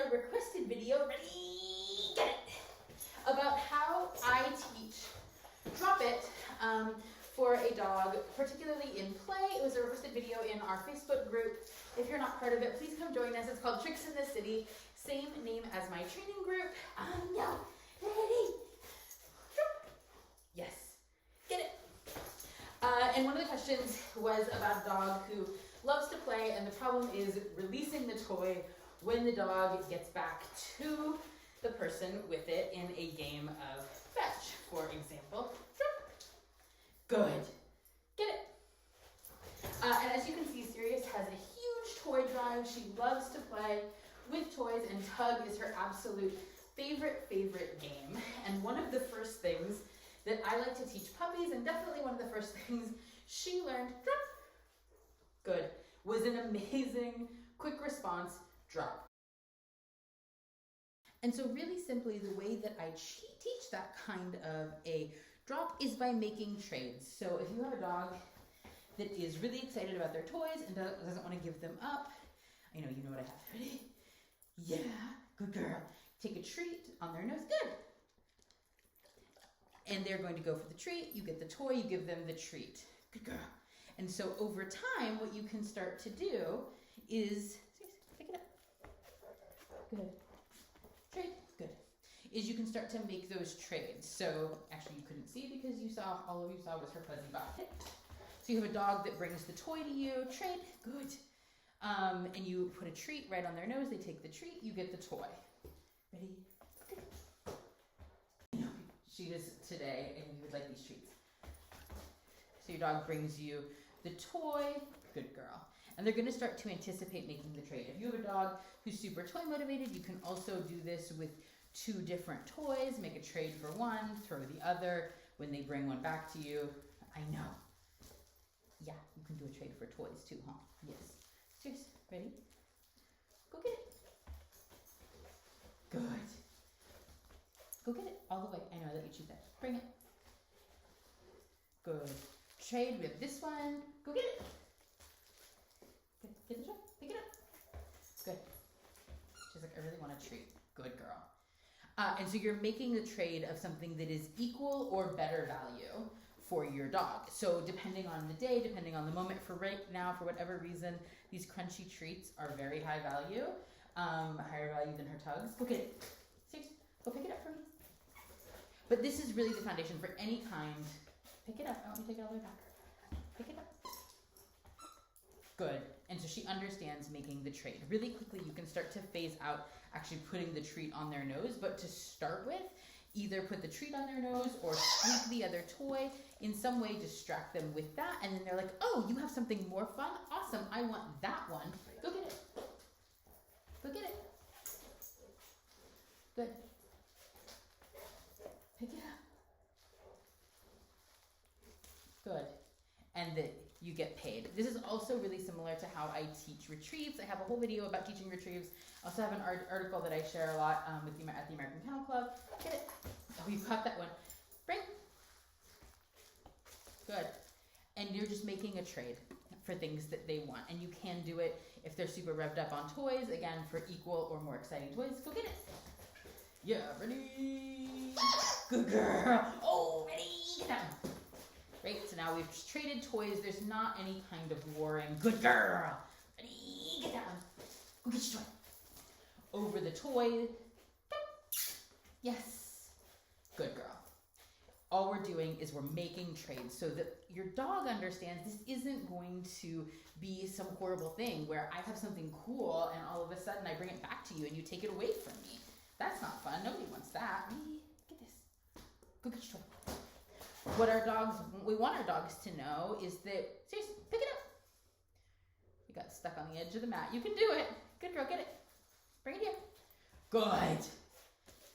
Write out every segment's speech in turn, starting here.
a requested video, ready, get it, about how I teach Drop It for a dog, particularly in play. It was a requested video in our Facebook group. If you're not part of it, please come join us. It's called Tricks in the City, same name as my training group. No, ready, yes, get it. And one of the questions was about a dog who loves to play, and the problem is releasing the toy when the dog gets back to the person with it in a game of fetch, for example. Good. Get it. And as you can see, Sirius has a huge toy drive. She loves to play with toys, and tug is her absolute favorite game. And one of the first things that I like to teach puppies, and definitely one of the first things she learned, drop, good, was an amazing quick response drop. And so really simply, the way that I teach that kind of a drop is by making trades. So if you have a dog that is really excited about their toys and doesn't want to give them up, I know you know what I have. Ready? Yeah, good girl. Take a treat on their nose, good. And they're going to go for the treat. You get the toy, you give them the treat. Good girl. And so over time, what you can start to do is, pick it up. Good. Trade, good. Is you can start to make those trades. So actually you couldn't see because all of you saw was her fuzzy bucket. So you have a dog that brings the toy to you, trade, good. And you put a treat right on their nose, they take the treat, you get the toy. Ready? Good. She is today, and you would like these treats. So your dog brings you the toy, good girl. And they're gonna start to anticipate making the trade. If you have a dog who's super toy motivated, you can also do this with 2 different toys, make a trade for one, throw the other. When they bring one back to you, I know. Yeah, you can do a trade for toys too, huh? Yes. Cheers, ready? Go get it. Good. Go get it all the way. I know that you choose that. Bring it. Good. Trade. We have this one. Go get it. Good. Get the toy. Pick it up. Good. She's like, I really want a treat. Good girl. And so you're making the trade of something that is equal or better value for your dog. So depending on the day, depending on the moment, for right now, for whatever reason, these crunchy treats are very high value, higher value than her tugs. Go get it. Seriously, go pick it up for me. But this is really the foundation for any kind. Pick it up. I want you to take it all the way back. Pick it up. Good. And so she understands making the trade. Really quickly, you can start to phase out actually putting the treat on their nose. But to start with, either put the treat on their nose or squeak the other toy. In some way, distract them with that. And then they're like, oh, you have something more fun? Awesome. I want that one. Go get it. Go get it. Good. Pick it up. Good. And that you get paid. This is also really similar to how I teach retrieves. I have a whole video about teaching retrieves. I also have an article that I share a lot at the American Kennel Club. Get it. Oh, you caught that one. Bring. Good. And you're just making a trade for things that they want. And you can do it if they're super revved up on toys. Again, for equal or more exciting toys. Go get it. Yeah, ready? Good girl. Oh, ready? Get that one. Great, so now we've just traded toys. There's not any kind of warring. Good girl. Ready? Get that one. Go get your toy. Over the toy. Yes. Good girl. All we're doing is we're making trades so that your dog understands this isn't going to be some horrible thing where I have something cool and all of a sudden I bring it back to you and you take it away from me. That's not fun. Nobody wants that. Get this. Go get your toy. What we want our dogs to know is that, seriously, pick it up. You got stuck on the edge of the mat. You can do it. Good girl, get it. Bring it here. Good.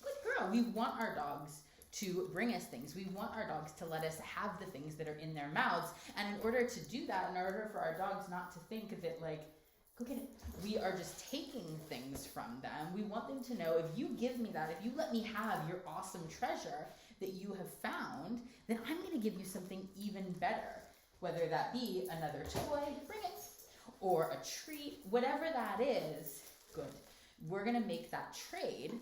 Good girl. We want our dogs to bring us things. We want our dogs to let us have the things that are in their mouths. And in order to do that, in order for our dogs not to think that like, go get it, we are just taking things from them. We want them to know, if you give me that, if you let me have your awesome treasure that you have found, then I'm going to give you something even better. Whether that be another toy, bring it, or a treat, whatever that is, good. we're gonna make that trade.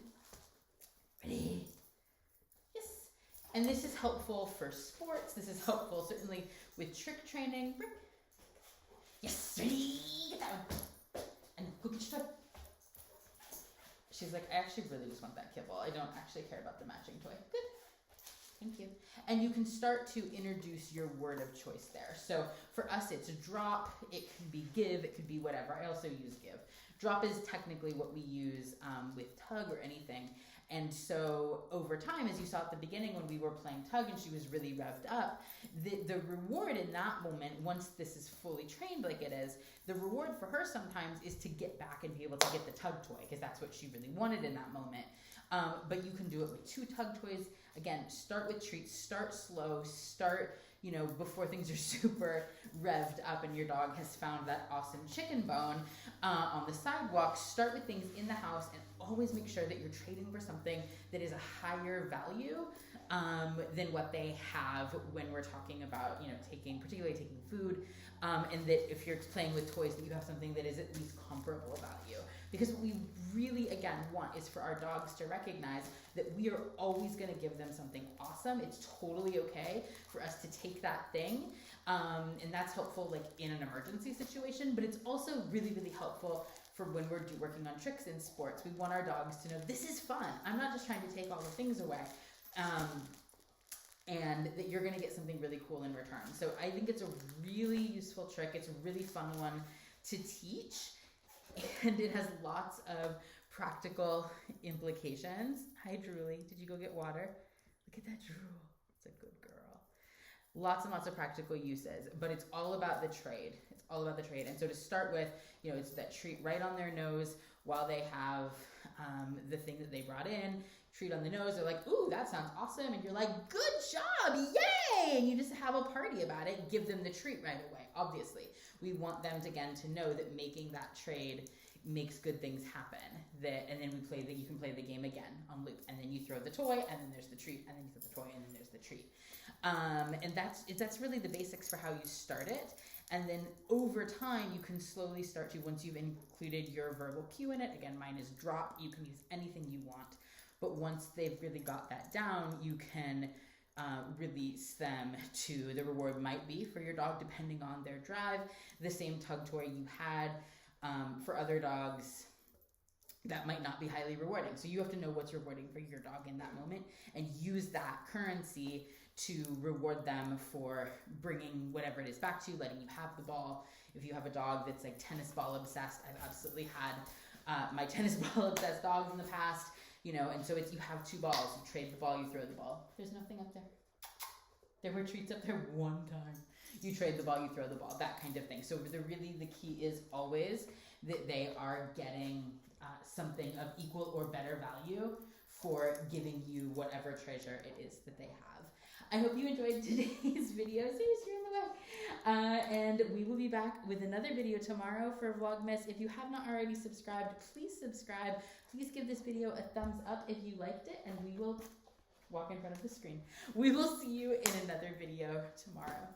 Ready? Yes. And this is helpful for sports. This is helpful certainly with trick training. Yes, ready? Get that one. And go get your toy. She's like, I actually really just want that kibble. I don't actually care about the matching toy. Good. Thank you. And you can start to introduce your word of choice there. So for us, it's drop. It could be give. It could be whatever. I also use give. Drop is technically what we use with tug or anything. And so over time, as you saw at the beginning when we were playing tug and she was really revved up, the reward in that moment, once this is fully trained like it is, the reward for her sometimes is to get back and be able to get the tug toy because that's what she really wanted in that moment. But you can do it with 2 tug toys. Again, start with treats, start slow, start, before things are super revved up and your dog has found that awesome chicken bone on the sidewalk. Start with things in the house and always make sure that you're trading for something that is a higher value than what they have when we're talking about, particularly taking food. And that if you're playing with toys, that you have something that is at least comparable value. Because what we really, again, want is for our dogs to recognize that we are always going to give them something awesome. It's totally okay for us to take that thing. And that's helpful like in an emergency situation, but it's also really, really helpful for when we're working on tricks in sports. We want our dogs to know this is fun. I'm not just trying to take all the things away. And that you're going to get something really cool in return. So I think it's a really useful trick. It's a really fun one to teach. And it has lots of practical implications. Hi, Drooly. Did you go get water? Look at that drool. It's a good girl. Lots and lots of practical uses, but it's all about the trade. It's all about the trade. And so to start with, it's that treat right on their nose while they have the thing that they brought in. Treat on the nose. They're like, ooh, that sounds awesome. And you're like, good job. Yay. And you just have a party about it. Give them the treat right away. Obviously, we want them to know that making that trade makes good things happen. And then you can play the game again on loop. And then you throw the toy and then there's the treat. And then you throw the toy and then there's the treat. And that's really the basics for how you start it. And then over time, you can slowly start to, once you've included your verbal cue in it, again, mine is drop. You can use anything you want. But once they've really got that down, you can release them to the reward might be for your dog, depending on their drive. The same tug toy you had for other dogs, that might not be highly rewarding. So you have to know what's rewarding for your dog in that moment and use that currency to reward them for bringing whatever it is back to you, letting you have the ball. If you have a dog that's like tennis ball obsessed, I've absolutely had my tennis ball obsessed dogs in the past. And so you have 2 balls, you trade the ball, you throw the ball. There's nothing up there. There were treats up there one time. You trade the ball, you throw the ball, that kind of thing. So the key is always that they are getting something of equal or better value for giving you whatever treasure it is that they have. I hope you enjoyed today's video. Seriously, you're in the way. And we will be back with another video tomorrow for Vlogmas. If you have not already subscribed, please subscribe. Please give this video a thumbs up if you liked it, and we will walk in front of the screen. We will see you in another video tomorrow.